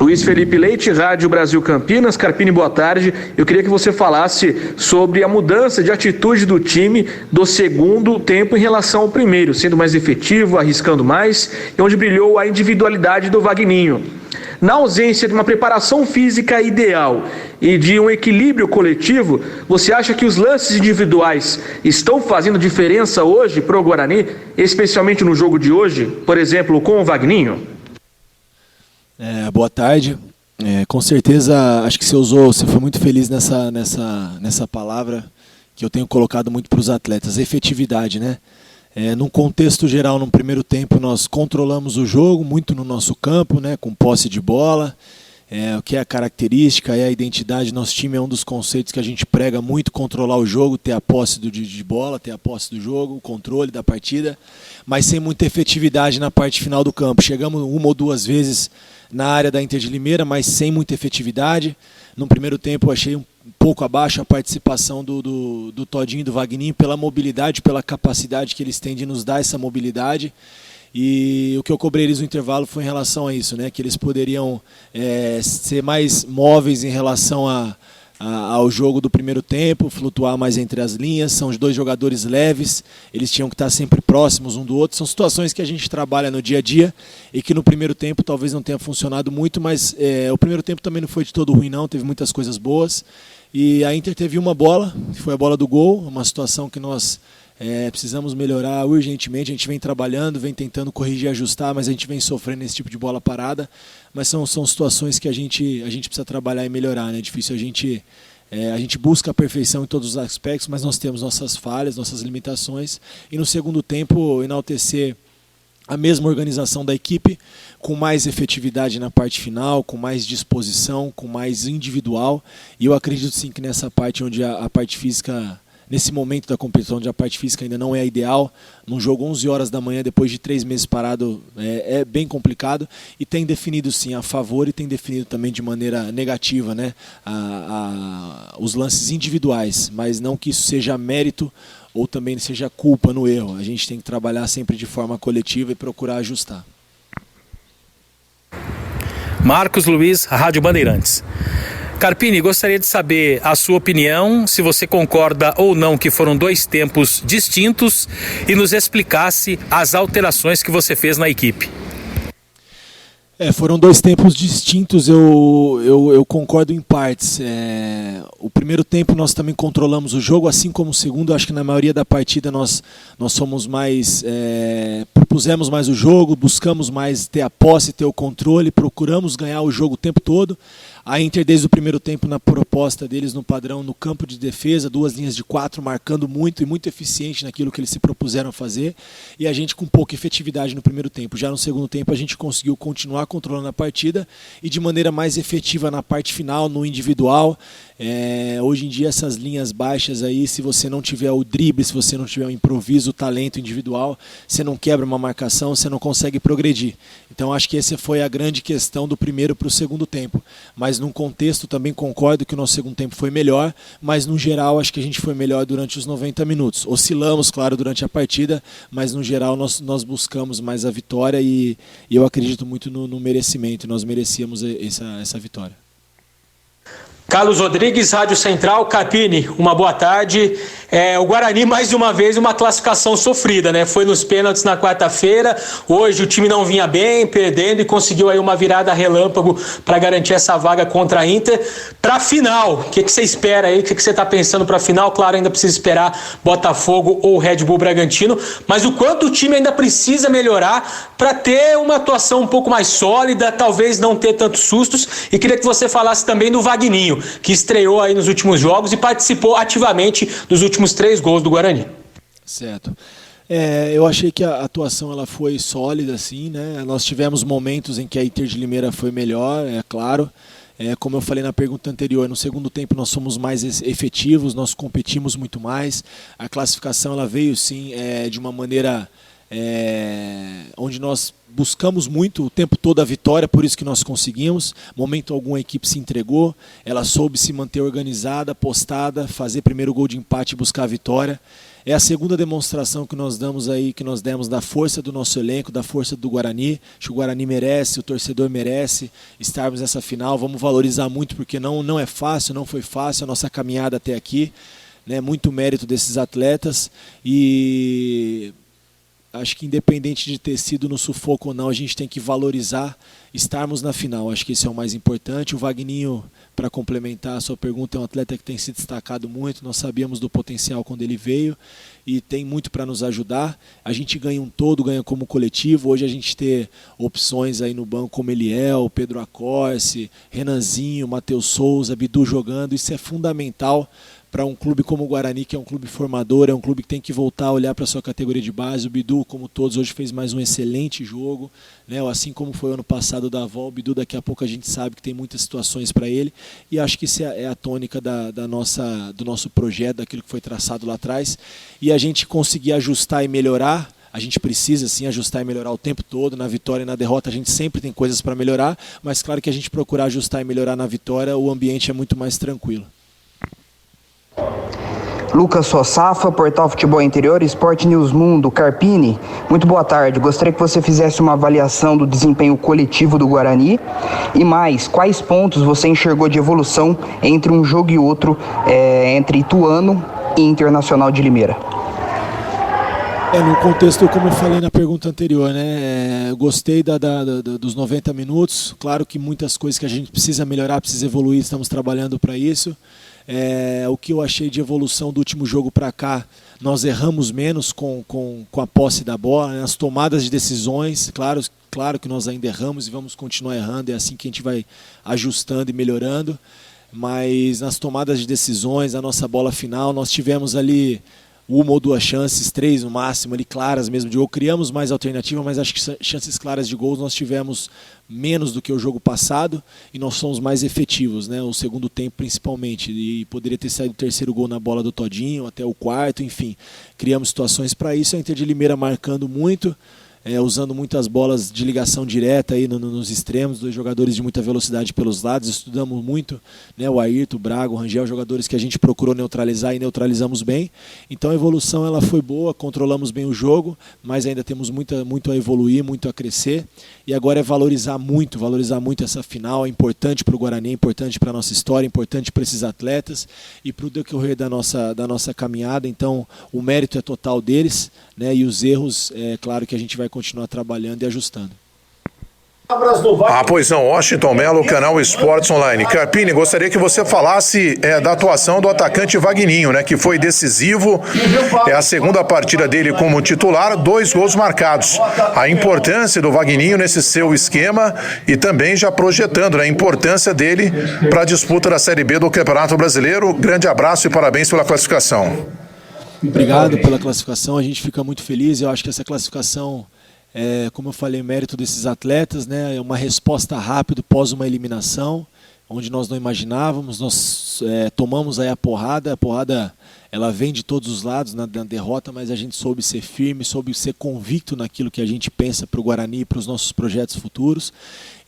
Luiz Felipe Leite, Rádio Brasil Campinas. Carpini, boa tarde. Eu queria que você falasse sobre a mudança de atitude do time do segundo tempo em relação ao primeiro, sendo mais efetivo, arriscando mais, e onde brilhou a individualidade do Vagninho. Na ausência de uma preparação física ideal e de um equilíbrio coletivo, você acha que os lances individuais estão fazendo diferença hoje para o Guarani, especialmente no jogo de hoje, por exemplo, com o Vagninho? Boa tarde. Com certeza, acho que você foi muito feliz nessa palavra que eu tenho colocado muito para os atletas, efetividade, né? Num contexto geral, no primeiro tempo, nós controlamos o jogo muito no nosso campo, né, com posse de bola, o que é a característica, é a identidade do nosso time, é um dos conceitos que a gente prega muito, controlar o jogo, ter a posse de bola, ter a posse do jogo, o controle da partida, mas sem muita efetividade na parte final do campo. Chegamos uma ou duas vezes na área da Inter de Limeira, mas sem muita efetividade. No primeiro tempo eu achei um pouco abaixo a participação do Todinho e do Vagninho pela mobilidade, pela capacidade que eles têm de nos dar essa mobilidade. E o que eu cobrei eles no intervalo foi em relação a isso, né? Que eles poderiam ser mais móveis em relação ao jogo do primeiro tempo, flutuar mais entre as linhas. São os dois jogadores leves, eles tinham que estar sempre próximos um do outro. São situações que a gente trabalha no dia a dia e que no primeiro tempo talvez não tenha funcionado muito, mas o primeiro tempo também não foi de todo ruim não, teve muitas coisas boas. E a Inter teve uma bola, que foi a bola do gol, uma situação que nós precisamos melhorar urgentemente. A gente vem trabalhando, vem tentando corrigir e ajustar, mas a gente vem sofrendo esse tipo de bola parada. Mas são situações que a gente precisa trabalhar e melhorar, né? É difícil a gente busca a perfeição em todos os aspectos, mas nós temos nossas falhas, nossas limitações. E no segundo tempo, enaltecer a mesma organização da equipe, com mais efetividade na parte final, com mais disposição, com mais individual. E eu acredito sim que nessa parte onde a parte física, nesse momento da competição onde a parte física ainda não é ideal, num jogo 11 horas da manhã, depois de 3 meses parado, é bem complicado, e tem definido sim a favor e tem definido também de maneira negativa, né, os lances individuais, mas não que isso seja mérito ou também seja culpa no erro. A gente tem que trabalhar sempre de forma coletiva e procurar ajustar. Marcos Luiz, Rádio Bandeirantes. Carpini, gostaria de saber a sua opinião, se você concorda ou não que foram dois tempos distintos e nos explicasse as alterações que você fez na equipe. Foram dois tempos distintos, eu concordo em partes. O primeiro tempo nós também controlamos o jogo, assim como o segundo. Acho que na maioria da partida nós somos mais, propusemos mais o jogo, buscamos mais ter a posse, ter o controle, procuramos ganhar o jogo o tempo todo. A Inter, desde o primeiro tempo, na proposta deles, no padrão, no campo de defesa, 2 linhas de 4, marcando muito e muito eficiente naquilo que eles se propuseram a fazer, e a gente com pouca efetividade no primeiro tempo. Já no segundo tempo a gente conseguiu continuar controlando a partida e de maneira mais efetiva na parte final, no individual. Hoje em dia essas linhas baixas aí, se você não tiver o drible, se você não tiver o improviso, o talento individual, você não quebra uma marcação, você não consegue progredir. Então acho que essa foi a grande questão do primeiro para o segundo tempo. Mas num contexto também concordo que o nosso segundo tempo foi melhor, mas no geral acho que a gente foi melhor durante os 90 minutos. Oscilamos, claro, durante a partida, mas no geral nós buscamos mais a vitória e eu acredito muito no merecimento. Nós merecíamos essa vitória. Carlos Rodrigues, Rádio Central. Carpini, uma boa tarde. O Guarani, mais uma vez, uma classificação sofrida, né? Foi nos pênaltis na quarta-feira, hoje o time não vinha bem, perdendo, e conseguiu aí uma virada relâmpago para garantir essa vaga contra a Inter. Para a final, o que você espera aí? O que você está pensando para a final? Claro, ainda precisa esperar Botafogo ou Red Bull Bragantino, mas o quanto o time ainda precisa melhorar para ter uma atuação um pouco mais sólida, talvez não ter tantos sustos. E queria que você falasse também do Vagninho, que estreou aí nos últimos jogos e participou ativamente dos últimos 3 gols do Guarani. Certo. Eu achei que a atuação ela foi sólida, assim, né? Nós tivemos momentos em que a Inter de Limeira foi melhor, é claro. Como eu falei na pergunta anterior, no segundo tempo nós somos mais efetivos, nós competimos muito mais. A classificação ela veio, sim, de uma maneira onde nós buscamos muito o tempo todo a vitória, por isso que nós conseguimos. Momento algum a equipe se entregou, ela soube se manter organizada, postada, fazer primeiro gol de empate e buscar a vitória. É a segunda demonstração que nós demos da força do nosso elenco, da força do Guarani. Acho que o Guarani merece, o torcedor merece estarmos nessa final. Vamos valorizar muito, porque não é fácil, não foi fácil a nossa caminhada até aqui, né? Muito mérito desses atletas, e acho que independente de ter sido no sufoco ou não, a gente tem que valorizar estarmos na final. Acho que esse é o mais importante. O Vagninho, para complementar a sua pergunta, é um atleta que tem se destacado muito. Nós sabíamos do potencial quando ele veio e tem muito para nos ajudar. A gente ganha um todo, ganha como coletivo. Hoje a gente ter opções aí no banco como Eliel, Pedro Acorce, Renanzinho, Matheus Souza, Bidu jogando, isso é fundamental para um clube como o Guarani, que é um clube formador, é um clube que tem que voltar a olhar para a sua categoria de base. O Bidu, como todos, hoje fez mais um excelente jogo, né? Assim como foi o ano passado da Avó. O Bidu, daqui a pouco a gente sabe que tem muitas situações para ele, e acho que isso é a tônica do nosso projeto, daquilo que foi traçado lá atrás, e a gente conseguir ajustar e melhorar. A gente precisa sim ajustar e melhorar o tempo todo. Na vitória e na derrota a gente sempre tem coisas para melhorar, mas claro que a gente procurar ajustar e melhorar na vitória, o ambiente é muito mais tranquilo. Lucas Sossafa, Portal Futebol Interior, Sport News Mundo. Carpini, muito boa tarde. Gostaria que você fizesse uma avaliação do desempenho coletivo do Guarani e mais, quais pontos você enxergou de evolução entre um jogo e outro, entre Ituano e Internacional de Limeira? No contexto, como eu falei na pergunta anterior, né? Gostei dos 90 minutos. Claro que muitas coisas que a gente precisa melhorar, precisa evoluir, estamos trabalhando para isso. O que eu achei de evolução do último jogo para cá, nós erramos menos com a posse da bola, né? As tomadas de decisões, claro que nós ainda erramos e vamos continuar errando, é assim que a gente vai ajustando e melhorando, mas nas tomadas de decisões, a nossa bola final, nós tivemos ali uma ou duas chances, 3 no máximo, ali claras mesmo de gol. Criamos mais alternativa, mas acho que chances claras de gols nós tivemos menos do que o jogo passado, e nós somos mais efetivos, né? O segundo tempo principalmente, e poderia ter saído o terceiro gol na bola do Todinho, até o quarto, enfim, criamos situações para isso. A Inter de Limeira marcando muito, usando muitas bolas de ligação direta aí nos extremos, 2 jogadores de muita velocidade pelos lados. Estudamos muito, né, o Ayrton, o Braga, o Rangel, jogadores que a gente procurou neutralizar e neutralizamos bem. Então a evolução ela foi boa, controlamos bem o jogo, mas ainda temos muito a evoluir, muito a crescer, e agora é valorizar muito essa final. É importante para o Guarani, é importante para a nossa história, é importante para esses atletas e para o decorrer da nossa caminhada. Então o mérito é total deles, né, e os erros, claro que a gente vai continuar trabalhando e ajustando. Pois não, Washington Melo, canal Esportes Online. Carpini, gostaria que você falasse da atuação do atacante Vagninho, né, que foi decisivo. É a segunda partida dele como titular, 2 gols marcados. A importância do Vagninho nesse seu esquema e também já projetando, né, a importância dele para a disputa da Série B do Campeonato Brasileiro. Grande abraço e parabéns pela classificação. Obrigado pela classificação, a gente fica muito feliz. Eu acho que essa classificação, como eu falei, mérito desses atletas, né? É uma resposta rápida pós uma eliminação, onde nós não imaginávamos. Nós tomamos aí a porrada ela vem de todos os lados na derrota, mas a gente soube ser firme, soube ser convicto naquilo que a gente pensa para o Guarani e para os nossos projetos futuros.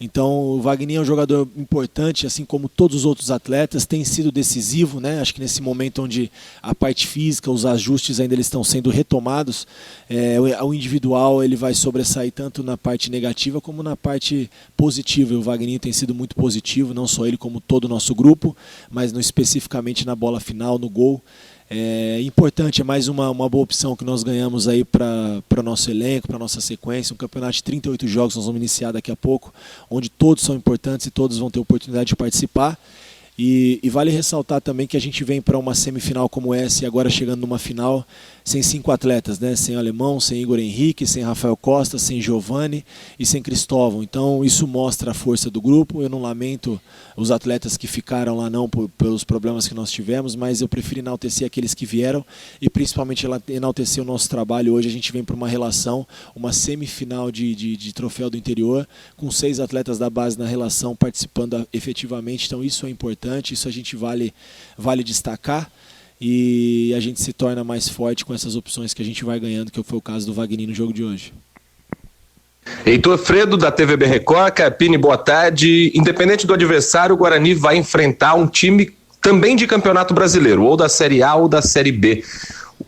Então o Vagninho é um jogador importante, assim como todos os outros atletas, tem sido decisivo, né? Acho que nesse momento onde a parte física, os ajustes ainda eles estão sendo retomados, o individual ele vai sobressair tanto na parte negativa como na parte positiva. E o Vagninho tem sido muito positivo, não só ele como todo o nosso grupo, mas especificamente na bola final, no gol. Importante, é mais uma boa opção que nós ganhamos aí para o nosso elenco, para a nossa sequência. Um campeonato de 38 jogos, nós vamos iniciar daqui a pouco, onde todos são importantes e todos vão ter oportunidade de participar. E vale ressaltar também que a gente vem para uma semifinal como essa e agora chegando numa final sem 5 atletas, né? Sem Alemão, sem Igor Henrique, sem Rafael Costa, sem Giovani e sem Cristóvão. Então isso mostra a força do grupo. Eu não lamento os atletas que ficaram lá não pelos problemas que nós tivemos, mas eu prefiro enaltecer aqueles que vieram e principalmente enaltecer o nosso trabalho. Hoje a gente vem para uma relação, uma semifinal de troféu do interior, com 6 atletas da base na relação participando efetivamente. Então isso é importante, isso a gente vale destacar. E a gente se torna mais forte com essas opções que a gente vai ganhando, que foi o caso do Vagninho no jogo de hoje. Heitor Fredo, da TVB Record. Carpini, boa tarde. Independente do adversário, o Guarani vai enfrentar um time também de Campeonato Brasileiro, ou da Série A ou da Série B.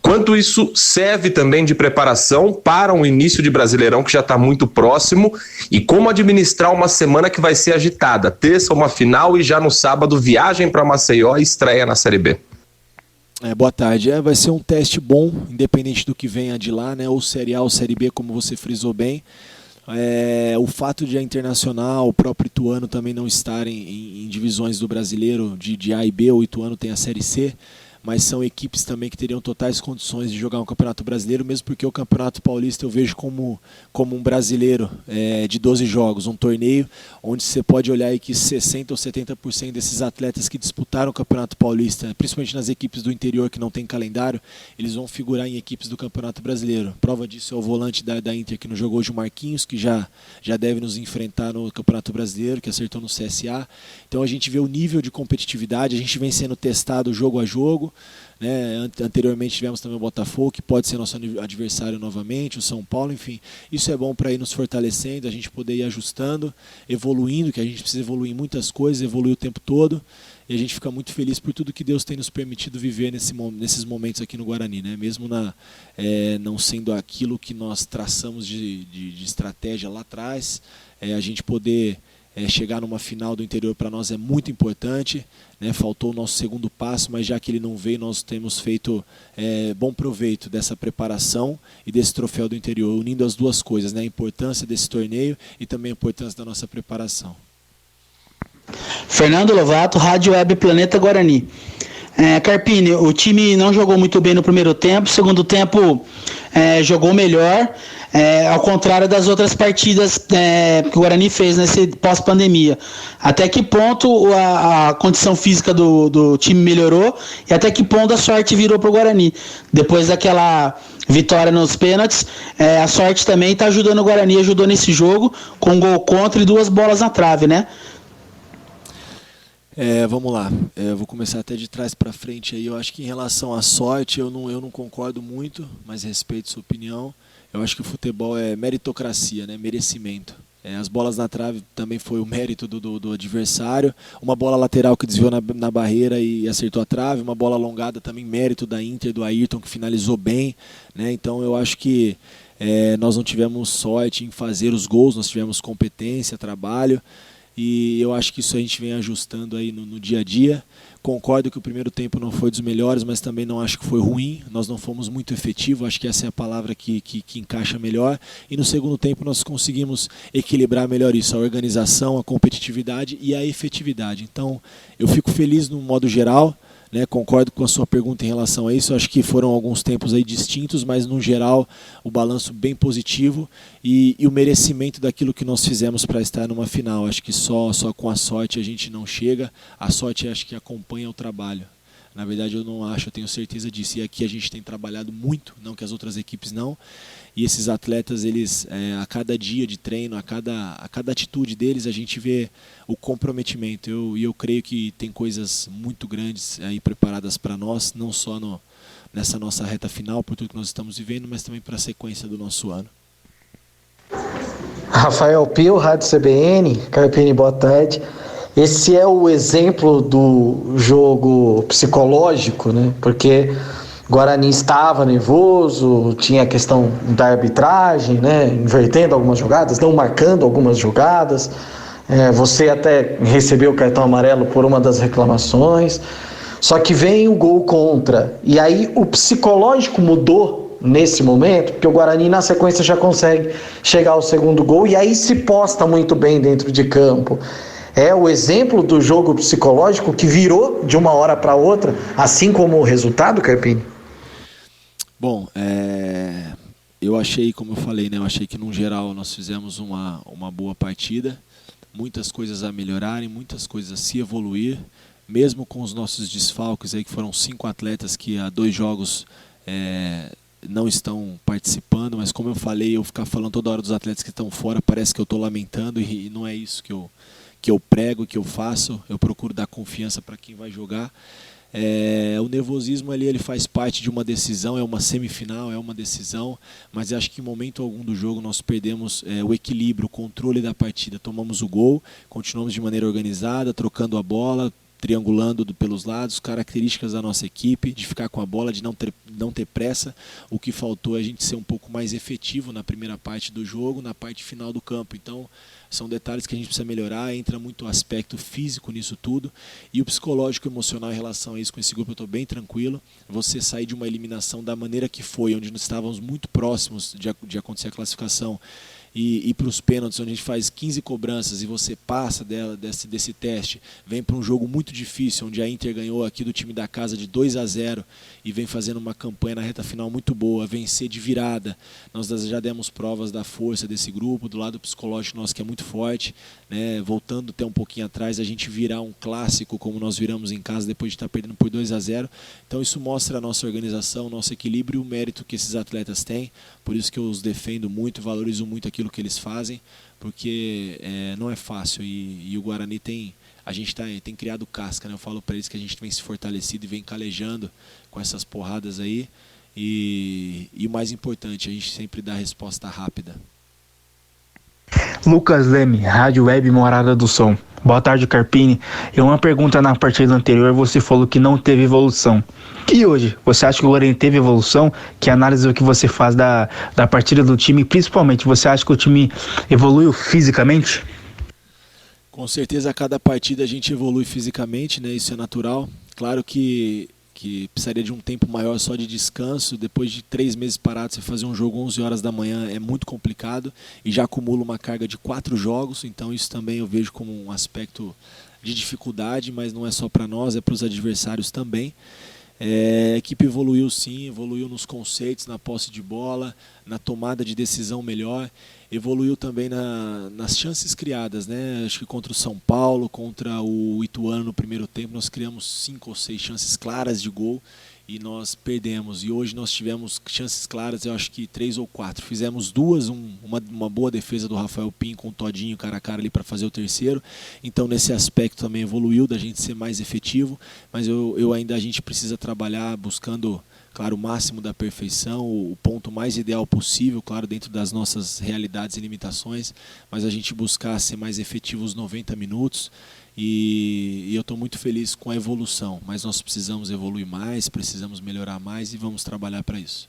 quanto isso serve também de preparação para um início de Brasileirão que já está muito próximo e como administrar uma semana que vai ser agitada. Terça, uma final e já no sábado, viagem para Maceió e estreia na Série B. Boa tarde. Vai ser um teste bom, independente do que venha de lá, né? Ou Série A ou Série B, como você frisou bem. O fato de a Internacional, o próprio Ituano também não estarem em divisões do Brasileiro de A e B, o Ituano tem a Série C, mas são equipes também que teriam totais condições de jogar um Campeonato Brasileiro, mesmo porque o Campeonato Paulista eu vejo como um brasileiro de 12 jogos, um torneio onde você pode olhar aí que 60% ou 70% desses atletas que disputaram o Campeonato Paulista, principalmente nas equipes do interior que não tem calendário, eles vão figurar em equipes do Campeonato Brasileiro. Prova disso é o volante da Inter que não jogou hoje, o Marquinhos, que já deve nos enfrentar no Campeonato Brasileiro, que acertou no CSA. Então a gente vê o nível de competitividade, a gente vem sendo testado jogo a jogo. Né? Anteriormente tivemos também o Botafogo, que pode ser nosso adversário novamente, o São Paulo, enfim. Isso é bom para ir nos fortalecendo, a gente poder ir ajustando, evoluindo, que a gente precisa evoluir em muitas coisas, evoluir o tempo todo. E a gente fica muito feliz por tudo que Deus tem nos permitido viver nesses momentos aqui no Guarani, né? Mesmo não sendo aquilo que nós traçamos de estratégia lá atrás, a gente poder chegar numa final do interior para nós é muito importante, né? Faltou o nosso segundo passo, mas já que ele não veio, nós temos feito bom proveito dessa preparação e desse troféu do interior, unindo as duas coisas, né? A importância desse torneio e também a importância da nossa preparação. Fernando Lovato, Rádio Web Planeta Guarani. Carpini, o time não jogou muito bem no primeiro tempo, segundo tempo jogou melhor, ao contrário das outras partidas que o Guarani fez nesse pós-pandemia. Até que ponto a condição física do time melhorou e até que ponto a sorte virou para o Guarani? Depois daquela vitória nos pênaltis, a sorte também está ajudando o Guarani, ajudou nesse jogo, com um gol contra e 2 bolas na trave, né? Vamos lá, eu vou começar até de trás para frente aí. Eu acho que em relação à sorte eu não concordo muito, mas respeito sua opinião. Eu acho que o futebol é meritocracia, né? Merecimento. As bolas na trave também foi o mérito do adversário. Uma bola lateral que desviou na barreira e acertou a trave. Uma bola alongada também mérito da Inter, do Ayrton, que finalizou bem, né? Então eu acho que nós não tivemos sorte em fazer os gols, nós tivemos competência, trabalho. E eu acho que isso a gente vem ajustando aí no dia a dia. Concordo que o primeiro tempo não foi dos melhores, mas também não acho que foi ruim. Nós não fomos muito efetivos, acho que essa é a palavra que encaixa melhor. E no segundo tempo nós conseguimos equilibrar melhor isso, a organização, a competitividade e a efetividade. Então eu fico feliz no modo geral, né? Concordo com a sua pergunta em relação a isso. Acho que foram alguns tempos aí distintos, mas no geral o balanço bem positivo e o merecimento daquilo que nós fizemos para estar numa final. Acho que só com a sorte a gente não chega. A sorte acho que acompanha o trabalho. Na verdade eu não acho, eu tenho certeza disso. E aqui a gente tem trabalhado muito, não que as outras equipes não. E esses atletas, eles a cada dia de treino, a cada atitude deles, a gente vê o comprometimento. E eu creio que tem coisas muito grandes aí preparadas para nós, não só nessa nossa reta final, por tudo que nós estamos vivendo, mas também para a sequência do nosso ano. Rafael Pio, Rádio CBN. Carpini, boa tarde. Esse é o exemplo do jogo psicológico, né? Porque o Guarani estava nervoso, tinha a questão da arbitragem, né? Invertendo algumas jogadas, não marcando algumas jogadas. Você até recebeu o cartão amarelo por uma das reclamações. Só que vem o gol contra. E aí o psicológico mudou nesse momento, porque o Guarani na sequência já consegue chegar ao segundo gol e aí se posta muito bem dentro de campo. É o exemplo do jogo psicológico que virou de uma hora para outra, assim como o resultado, Carpini? Bom, eu achei, como eu falei, né, eu achei que no geral nós fizemos uma boa partida, muitas coisas a melhorarem, muitas coisas a se evoluir, mesmo com os nossos desfalques aí, que foram 5 atletas que há 2 jogos não estão participando, mas como eu falei, eu ficar falando toda hora dos atletas que estão fora, parece que eu estou lamentando e não é isso que eu prego, que eu faço. Eu procuro dar confiança para quem vai jogar. O nervosismo ali, ele faz parte de uma decisão, é uma semifinal, é uma decisão, mas eu acho que em momento algum do jogo nós perdemos o equilíbrio, o controle da partida. Tomamos o gol, continuamos de maneira organizada, trocando a bola, triangulando pelos lados, características da nossa equipe, de ficar com a bola, de não ter pressa. O que faltou é a gente ser um pouco mais efetivo na primeira parte do jogo, na parte final do campo. Então, são detalhes que a gente precisa melhorar, entra muito o aspecto físico nisso tudo, e o psicológico e emocional em relação a isso. Com esse grupo eu estou bem tranquilo. Você sair de uma eliminação da maneira que foi, onde nós estávamos muito próximos de acontecer a classificação, e ir para os pênaltis, onde a gente faz 15 cobranças e você passa desse teste, vem para um jogo muito difícil, onde a Inter ganhou aqui do time da casa de 2-0 e vem fazendo uma campanha na reta final muito boa, vencer de virada. Nós já demos provas da força desse grupo, do lado psicológico nosso que é muito forte, né? Voltando até um pouquinho atrás, a gente virar um clássico como nós viramos em casa depois de estar perdendo por 2-0. Então isso mostra a nossa organização, nosso equilíbrio e o mérito que esses atletas têm. Por isso que eu os defendo muito, valorizo muito aquilo que eles fazem, porque não é fácil, e o Guarani a gente tem criado casca, né? Eu falo para eles que a gente vem se fortalecido e vem calejando com essas porradas aí, e o mais importante, a gente sempre dá resposta rápida. Lucas Leme, Rádio Web Morada do Som. Boa tarde, Carpini. Uma pergunta na partida anterior, você falou que não teve evolução. E hoje, você acha que o Guarani teve evolução? Que análise que você faz da partida do time, principalmente, você acha que o time evoluiu fisicamente? Com certeza, a cada partida a gente evolui fisicamente, né? Isso é natural. Claro que precisaria de um tempo maior só de descanso. Depois de 3 meses parados, você fazer um jogo 11 horas da manhã é muito complicado, e já acumula uma carga de 4 jogos, então isso também eu vejo como um aspecto de dificuldade, mas não é só para nós, é para os adversários também. A equipe evoluiu sim, evoluiu nos conceitos, na posse de bola, na tomada de decisão melhor, evoluiu também nas chances criadas, né? Acho que contra o São Paulo, contra o Ituano no primeiro tempo, nós criamos 5 ou 6 chances claras de gol e nós perdemos. E hoje nós tivemos chances claras, eu acho que 3 ou 4. Fizemos 2, uma boa defesa do Rafael Pinho com o Todinho cara a cara ali para fazer o terceiro. Então nesse aspecto também evoluiu, da gente ser mais efetivo, mas a gente precisa trabalhar buscando, claro, o máximo da perfeição, o ponto mais ideal possível, claro, dentro das nossas realidades e limitações, mas a gente buscar ser mais efetivo os 90 minutos, e eu estou muito feliz com a evolução, mas nós precisamos evoluir mais, precisamos melhorar mais e vamos trabalhar para isso.